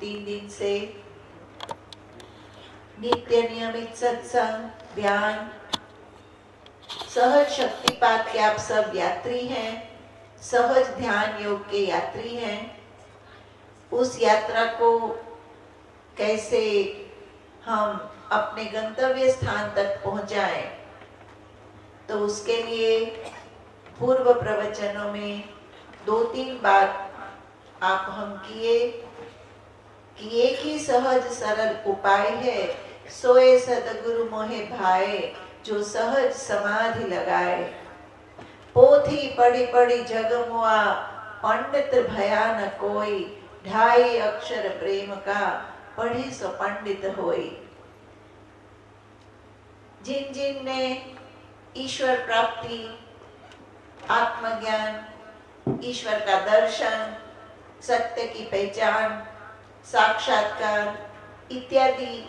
2-3 दिन से नित्य नियमित सत्संग, ध्यान, सहज शक्तिपात के आप सब यात्री हैं, सहज ध्यान योग के यात्री हैं। उस यात्रा को कैसे हम अपने गंतव्य स्थान तक पहुंचाएं, तो उसके लिए पूर्व प्रवचनों में 2-3 बात आप हम किए कि एक ही सहज सरल उपाय है, सोए सदगुरु मोहे भाए, जो सहज समाधि लगाए। पोथी पढ़ी पढ़ी जग मुआ, पंडित भया न कोई, 2.5 अक्षर प्रेम का, पढ़ी सो पंडित होई। जिन जिन ने ईश्वर प्राप्ति, आत्मज्ञान, ईश्वर का दर्शन, सत्य की पहचान, साक्षात्कार इत्यादि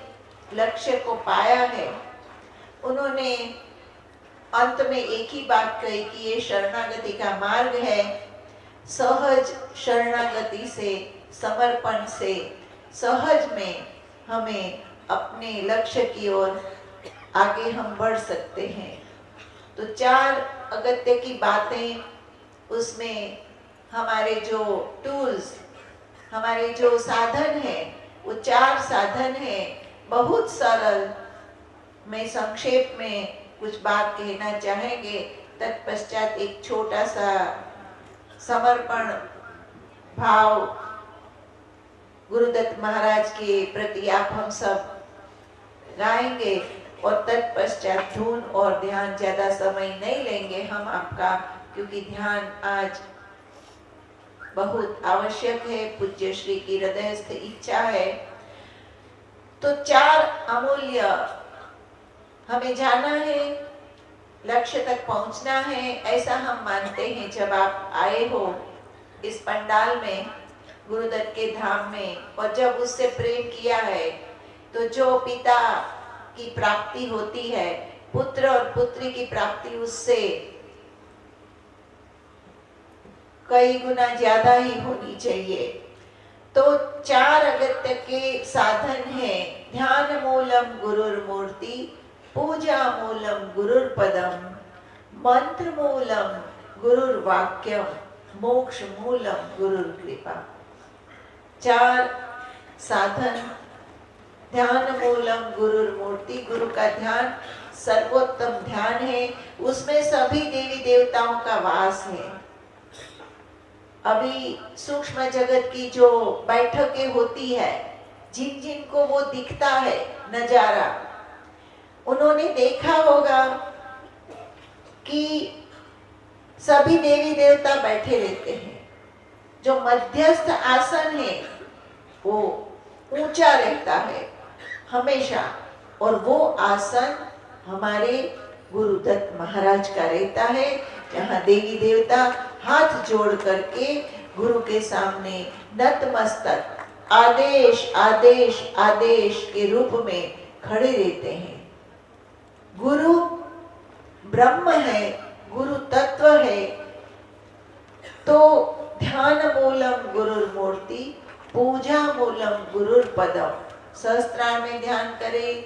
लक्ष्य को पाया है, उन्होंने अंत में एक ही बात कही कि ये शरणागति का मार्ग है। सहज शरणागति से, समर्पण से, सहज में हमें अपने लक्ष्य की ओर आगे हम बढ़ सकते हैं। तो 4 अगत्य की बातें, उसमें हमारे जो टूल्स, हमारे जो साधन है, वो 4 साधन है। बहुत सरल, मैं संक्षेप में कुछ बात कहना चाहेंगे, तत्पश्चात एक छोटा सा समर्पण भाव गुरुदत्त महाराज के प्रति आप हम सब गाएंगे और तत्पश्चात धून और ध्यान। ज्यादा समय नहीं लेंगे हम आपका, क्योंकि ध्यान आज बहुत आवश्यक है, पूज्य श्री की हृदयस्थ इच्छा है। तो 4 अमूल्य हमें जाना है, लक्ष्य तक पहुंचना है, ऐसा हम मानते हैं। जब आप आए हो इस पंडाल में, गुरुदत्त के धाम में, और जब उससे प्रेम किया है, तो जो पिता की प्राप्ति होती है, पुत्र और पुत्री की प्राप्ति उससे कई गुना ज्यादा ही होनी चाहिए। तो 4 अगत्य के साधन है। ध्यान मूलम गुरुर्मूर्ति, पूजा मूलम गुरुर्पदम, मंत्र मूलम गुरुर्वाक्यम, मोक्ष मूलम गुरुर्कृपा। 4 साधन। ध्यान मूलम गुरुर्मूर्ति, गुरु का ध्यान सर्वोत्तम ध्यान है, उसमें सभी देवी देवताओं का वास है। अभी सूक्ष्म जगत की जो बैठकें होती है, जिन जिन को वो दिखता है नजारा, उन्होंने देखा होगा कि सभी देवी देवता बैठे रहते हैं। जो मध्यस्थ आसन है वो ऊंचा रहता है हमेशा, और वो आसन हमारे गुरुदत्त महाराज का रहता है, जहाँ देवी देवता हाथ जोड़ करके गुरु के सामने नतमस्तक आदेश आदेश आदेश के रूप में खड़े रहते हैं। गुरु ब्रह्म है, गुरु तत्व है। तो ध्यान मूलम गुरुर्मूर्ति, पूजा मूलम गुरुर्पदम। सहस्त्रार में ध्यान करें,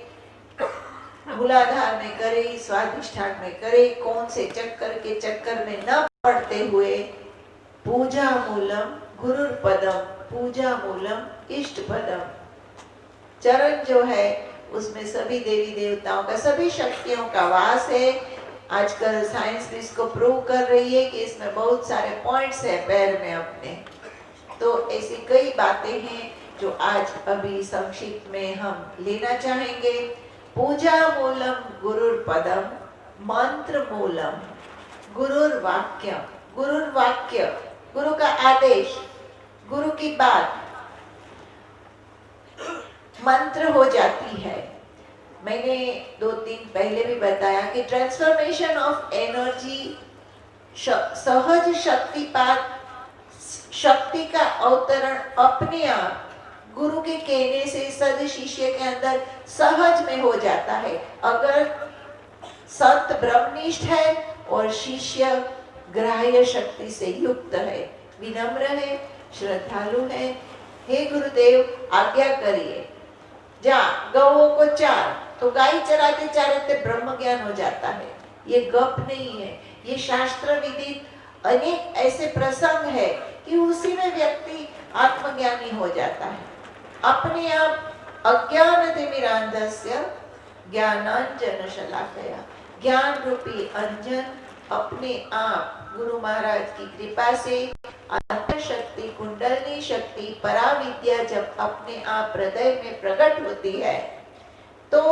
मूलाधार में करें, स्वाधिष्ठान में करें, कौन से चक्कर के चक्कर में न पड़ते हुए, पूजा मूलम गुरुर्पदम, पूजा मूलम इष्ट पदम। चरण जो है उसमें सभी देवी देवताओं का, सभी शक्तियों का वास है। आजकल साइंस भी इसको प्रूव कर रही है कि इसमें बहुत सारे पॉइंट्स है पैर में अपने। तो ऐसी कई बातें हैं जो आज अभी संक्षिप्त में हम लेना चाहेंगे। पूजा मूलम गुरुर्पदम, मंत्र मूलम गुरुर्वाक्यम। गुरुर्वाक्य, गुरु का आदेश, गुरु की बात मंत्र हो जाती है। मैंने 2-3 पहले भी बताया कि ट्रांसफॉर्मेशन ऑफ एनर्जी, सहज शक्तिपात, शक्ति का अवतरण अपने आप गुरु के कहने से सद शिष्य के अंदर सहज में हो जाता है। अगर संत ब्रह्मनिष्ठ है और शिष्य ग्राह्य शक्ति से युक्त है, विनम्र है, श्रद्धालु है, हे गुरुदेव आज्ञा करिए, जा गौओं को चार। तो गाय चराते चराते ब्रह्म ज्ञान हो जाता है। ये गप नहीं है, ये शास्त्र विदित अनेक ऐसे प्रसंग है कि उसी में व्यक्ति आत्मज्ञानी हो जाता है। अपने आप अज्ञान तिमिरांधस्य ज्ञानांजन शलाकया, ज्ञान रूपी अंजन अपने आप गुरु महाराज की कृपा से शक्ति, कुंडलनी शक्ति, पराविद्या जब अपने आप हृदय में प्रकट होती है तो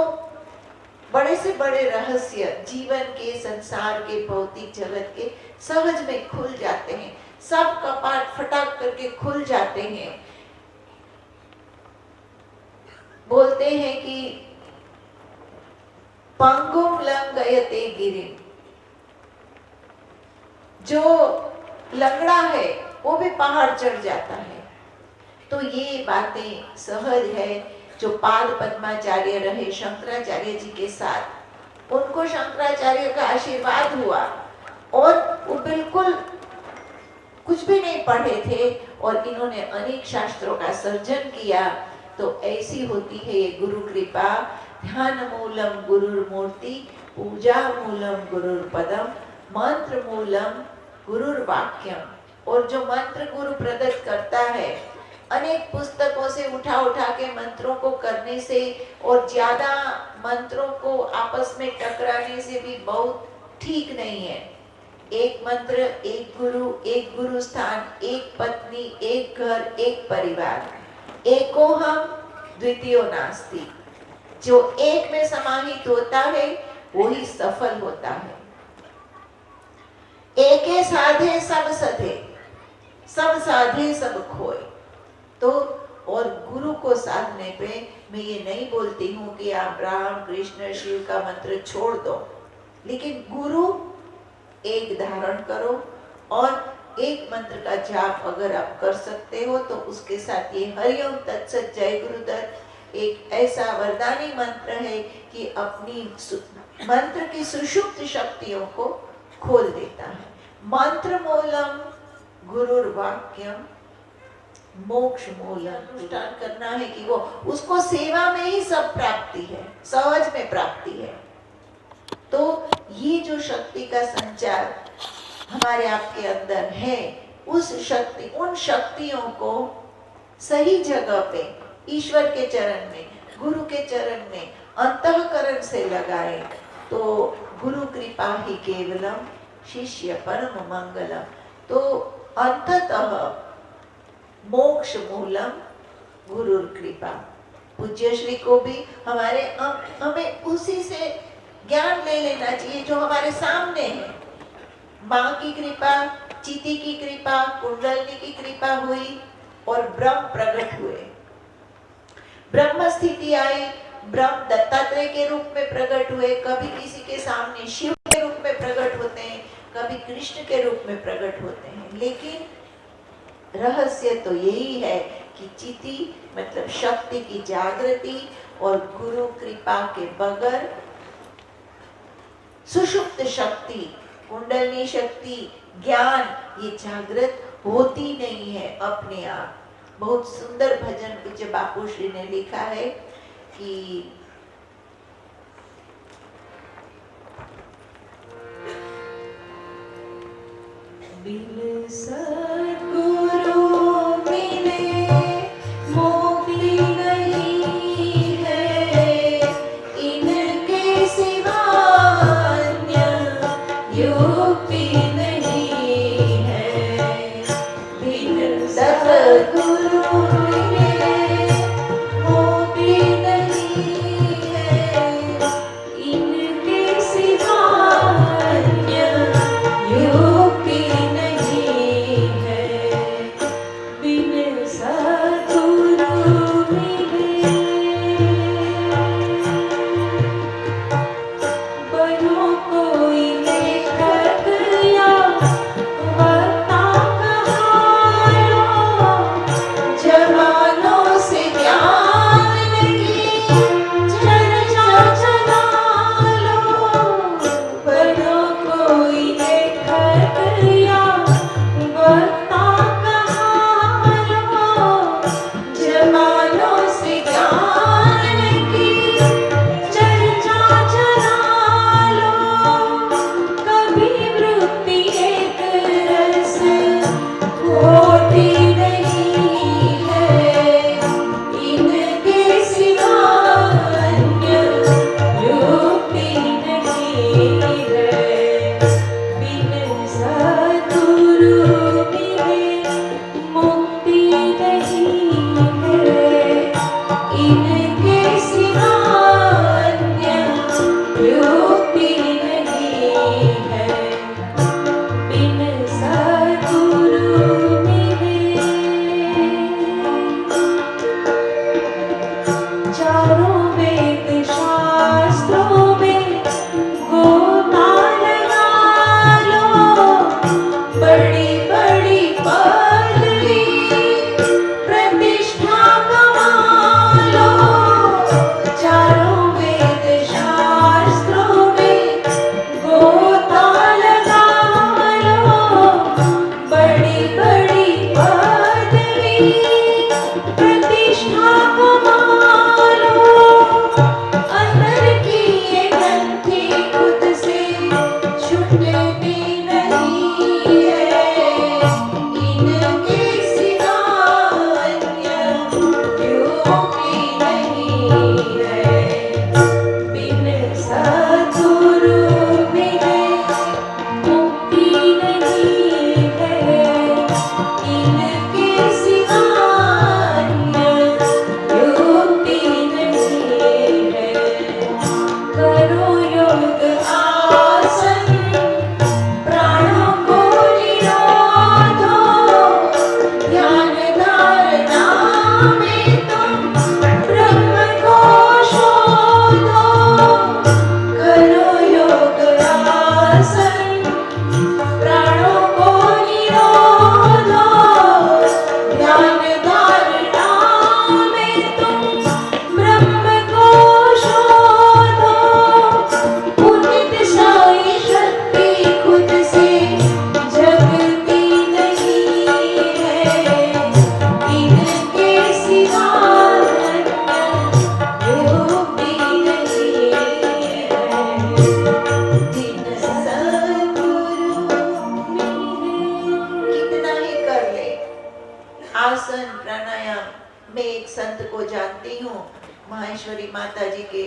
बड़े से बड़े रहस्य जीवन के, संसार के, भौतिक जगत के सहज में खुल जाते हैं। सब कपाट फटाक करके खुल जाते हैं। बोलते हैं कि पंगुम लंघयते गिरिम, जो लंगड़ा है वो भी पहाड़ चढ़ जाता है। तो ये बातें सहज है। जो पाद पद्माचार्य रहे शंकराचार्य जी के साथ, उनको शंकराचार्य का आशीर्वाद हुआ और वो बिल्कुल कुछ भी नहीं पढ़े थे और इन्होंने अनेक शास्त्रों का सर्जन किया। तो ऐसी होती है ये गुरु कृपा। ध्यान मूलम गुरुर मूर्ति, पूजा मूलम गुरुर पदम, मंत्र मूलम गुरुर वाक्यम। और जो मंत्र गुरु प्रदत्त करता है, अनेक पुस्तकों से उठा उठा के मंत्रों को करने से और ज्यादा मंत्रों को आपस में टकराने से भी बहुत ठीक नहीं है। एक मंत्र, एक गुरु स्थान, एक पत्नी, एक घर, एक परिवार, एको हम द्वितीयो नास्ति। जो एक में समाहित होता है वही सफल होता है। एके साधे सब सधे, सब साधे सब खोए। तो और गुरु को साधने पे मैं ये नहीं बोलती हूँ कि आप राम कृष्ण शिव का मंत्र छोड़ दो, लेकिन गुरु एक धारण करो और एक मंत्र का जाप अगर आप कर सकते हो तो उसके साथ ये हरिओम तत्सत जय गुरुदत्त एक ऐसा वरदानी मंत्र है कि अपनी मंत्र की सुषुप्त शक्तियों को खोल देता है। मंत्र मूलम गुरुर वाक्यम मोक्ष मूलम। अनुष्ठान करना है कि वो उसको सेवा में ही सब प्राप्ति है, सहज में प्राप्ति है। तो ये जो शक्ति का संचार हमारे आपके अंदर है, उस शक्ति, उन शक्तियों को सही जगह पे ईश्वर के चरण में, गुरु के चरण में अंतःकरण से लगाए तो गुरु कृपा ही केवलम शिष्य परम मंगलम। तो अंततः मोक्ष मूलम गुरुर कृपा। पूज्य श्री को भी हमें उसी से ज्ञान ले लेना चाहिए जो हमारे सामने है। माँ की कृपा, चिति की कृपा, कुंडलनी की कृपा हुई और ब्रह्म प्रकट हुए। ब्रह्म स्थिति आई, ब्रह्म दत्तात्रेय के रूप में प्रकट हुए। कभी किसी के सामने शिव के रूप में प्रकट होते हैं, कभी कृष्ण के रूप में प्रकट होते हैं। लेकिन रहस्य तो यही है कि चिति मतलब शक्ति की जागृति और गुरु कृपा के बगैर सुषुप्त शक्ति, कुंडलनी शक्ति, ज्ञान ये जागृत होती नहीं है अपने आप। बहुत सुंदर भजन पूज्य बापू श्री ने लिखा है कि बिन सद्गुरु मिले मोक्ति नहीं है, इनके सिवा अन्य युक्ति नहीं है। बिन सद्गुरु मिले मोक्ति नहीं है, इनके सिवा अन्य युक्ति नहीं है। माहेश्वरी माता जी के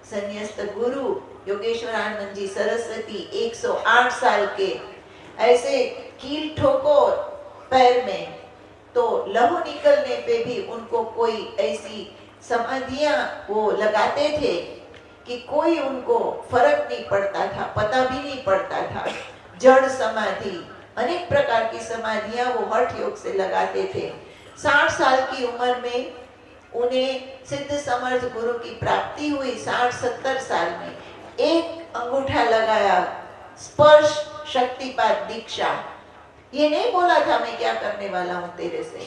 संन्यास्त गुरु योगेश्वरानंद जी सरस्वती 108 साल के, ऐसे कील ठोको पैर में तो लहू निकलने पे भी उनको कोई ऐसी समाधियां वो लगाते थे कि कोई उनको फर्क नहीं पड़ता था, पता भी नहीं पड़ता था। जड़ समाधि, अनेक प्रकार की समाधियां वो हठ योग से लगाते थे। 60 साल की उम्र में उन्हें सिद्ध समर्थ गुरु की प्राप्ति हुई। 60-70 साल में एक अंगूठा लगाया, स्पर्श शक्तिपात दीक्षा। ये नहीं बोला था मैं क्या करने वाला हूं तेरे से।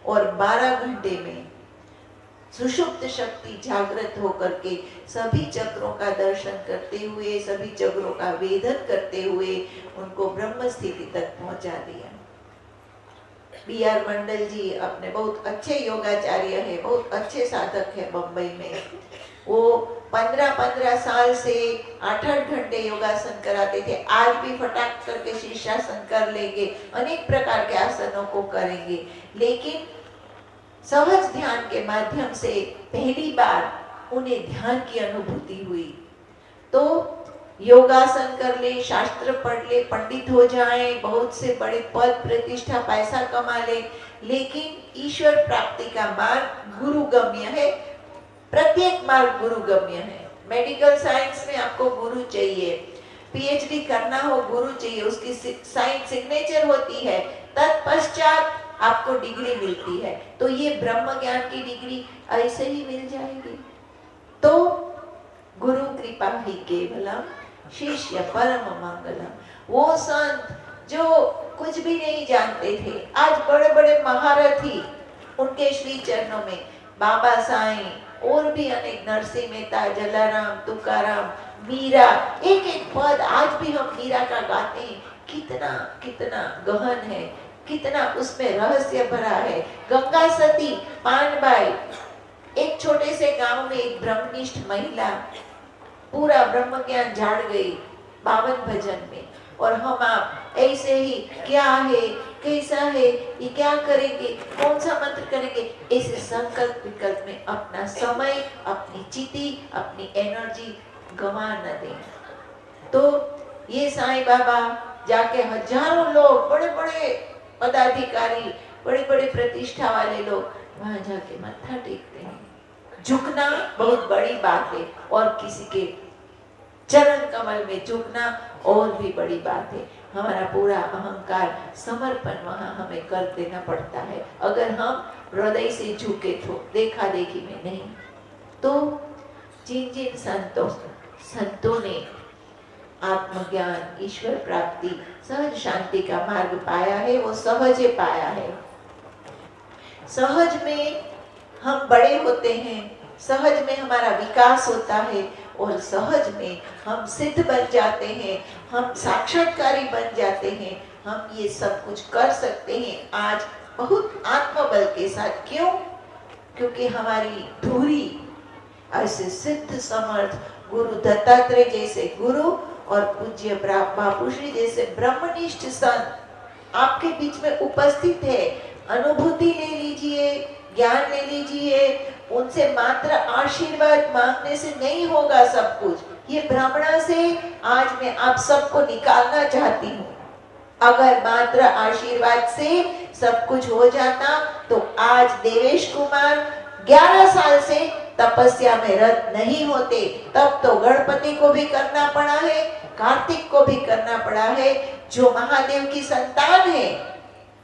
और 12 घंटे में सुषुप्त शक्ति जागृत होकर के सभी चक्रों का दर्शन करते हुए, सभी चक्रों का वेधन करते हुए उनको ब्रह्म स्थिति तक पहुंचा दिया। B.R. मंडल जी अपने बहुत अच्छे योगाचार्य है, बहुत अच्छे साधक है बम्बई में। वो 15-15 साल से 8-8 घंटे योगासन कराते थे। आज भी फटाक करके शीर्षासन कर लेंगे, अनेक प्रकार के आसनों को करेंगे, लेकिन सहज ध्यान के माध्यम से पहली बार उन्हें ध्यान की अनुभूति हुई। तो योगासन कर ले, शास्त्र पढ़ ले, पंडित हो जाए, बहुत से बड़े पद प्रतिष्ठा पैसा कमा ले, लेकिन ईश्वर प्राप्ति का मार्ग गुरुगम्य है। प्रत्येक मार्ग गुरुगम्य है। मेडिकल साइंस में आपको गुरु चाहिए, PhD करना हो गुरु चाहिए, उसकी साइन सिग्नेचर होती है, तत्पश्चात आपको डिग्री मिलती है। तो ये ब्रह्म ज्ञान की डिग्री ऐसे ही मिल जाएगी। तो गुरु कृपा ही केवलम, शिष्य परम मंगलम। वो संत जो कुछ भी नहीं जानते थे, आज बड़े बड़े महारथी उनके श्री चरणों में, बाबा साईं और भी अनेक, नरसिंह मेहता, जलाराम, तुकाराम, मीरा, एक एक पद आज भी हम मीरा का गाते हैं। कितना कितना गहन है, कितना उसमें रहस्य भरा है। गंगा सती पानबाई, एक छोटे से गांव में एक ब्रह्मनिष्ठ महिला पूरा ब्रह्म ज्ञान झाड़ गई 52 भजन में। और हम आप ऐसे ही क्या है, कैसा है, ये क्या करेंगे, कौन सा मंत्र करेंगे, ऐसे संकल्प विकल्प में अपना समय, अपनी चिति, अपनी एनर्जी गंवा न दें। तो ये साईं बाबा जाके हजारों लोग, बड़े बड़े पदाधिकारी, बड़े बड़े प्रतिष्ठा वाले लोग वहां जाके मत्था टेकते हैं। झुकना बहुत बड़ी बात है, और किसी के चरण कमल में झुकना और भी बड़ी बात है। हमारा पूरा अहंकार समर्पण वहां हमें कर देना पड़ता है, अगर हम हृदय से झुके तो, देखा देखी में नहीं। तो जिन जिन संतों ने आत्मज्ञान, ईश्वर प्राप्ति, सहज शांति का मार्ग पाया है, वो सहज पाया है। सहज में हम बड़े होते हैं, सहज में हमारा विकास होता है, और सहज में हम सिद्ध बन जाते हैं, हम साक्षात्कारी बन जाते हैं। हम ये सब कुछ कर सकते हैं आज बहुत आत्मबल के साथ। क्यों? क्योंकि हमारी धुरी ऐसे सिद्ध समर्थ गुरु दत्तात्रेय जैसे गुरु और पूज्य बापूश्री जैसे ब्रह्मनिष्ठ संत आपके बीच में उपस्थित है। अनुभूति ले लीजिए, ज्ञान ले लीजिए, उनसे मात्र आशीर्वाद मांगने से नहीं होगा सब कुछ। ये ब्राह्मणा से आज मैं आप सबको निकालना चाहती हूँ। अगर मात्र आशीर्वाद से सब कुछ हो जाता तो आज देवेश कुमार 11 साल से तपस्या में रत नहीं होते। तब तो गणपति को भी करना पड़ा है, कार्तिक को भी करना पड़ा है, जो महादेव की संतान है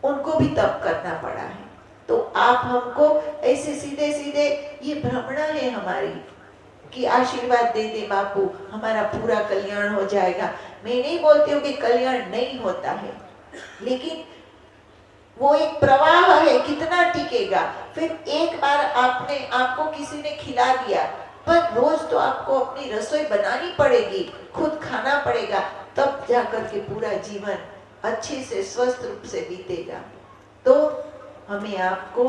उनको भी तप करना पड़ा है। तो आप हमको ऐसे सीधे सीधे, ये भ्रमणा है हमारी कि आशीर्वाद दे दे बापू हमारा पूरा कल्याण हो जाएगा। मैं नहीं बोलती हूँ कि कल्याण नहीं होता है, लेकिन वो एक प्रवाह है, कितना टिकेगा। फिर एक बार आपको किसी ने खिला दिया, पर रोज तो आपको अपनी रसोई बनानी पड़ेगी, खुद खाना पड़ेगा, तब जाकर के पूरा जीवन अच्छे से स्वस्थ रूप से बीतेगा। तो हमें आपको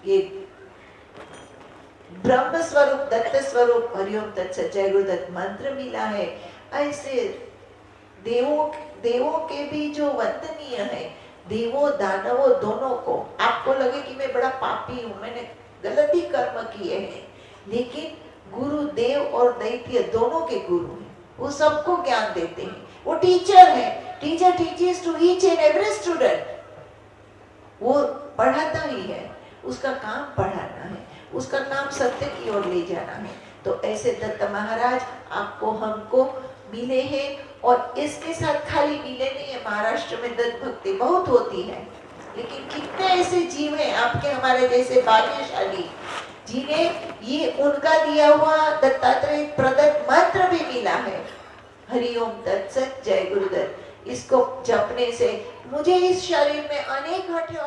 ये ब्रह्म स्वरूप दत्त स्वरूप हरिओम तत्सत जय गुरुदत्त मंत्र मिला है। ऐसे देवों के भी जो वंदनीय है, देवों दानवों दोनों को। आपको लगे कि मैं बड़ा पापी हूँ, मैंने गलती कर्म किए हैं, लेकिन गुरु देव और दैत्य दोनों के गुरु हैं, वो सबको ज्ञान देते हैं। वो टीचर है, teacher teaches to each and every student. वो पढ़ाता ही है, उसका काम पढ़ाना है, उसका काम सत्य की ओर ले जाना है। तो ऐसे दत्त महाराज आपको हमको मिले हैं, और इसके साथ खाली मिले नहीं है। महाराष्ट्र में दत्त भक्ति बहुत होती है, लेकिन कितने ऐसे जीव हैं आपके हमारे जैसे भाग्यशाली, जिन्हें ये उनका दिया हुआ दत्तात्रेय प्रदत्त मंत्र भी मिला है, हरिओम तत्सत जय गुरुदत्त। इसको जपने से मुझे इस शरीर में अनेक हठे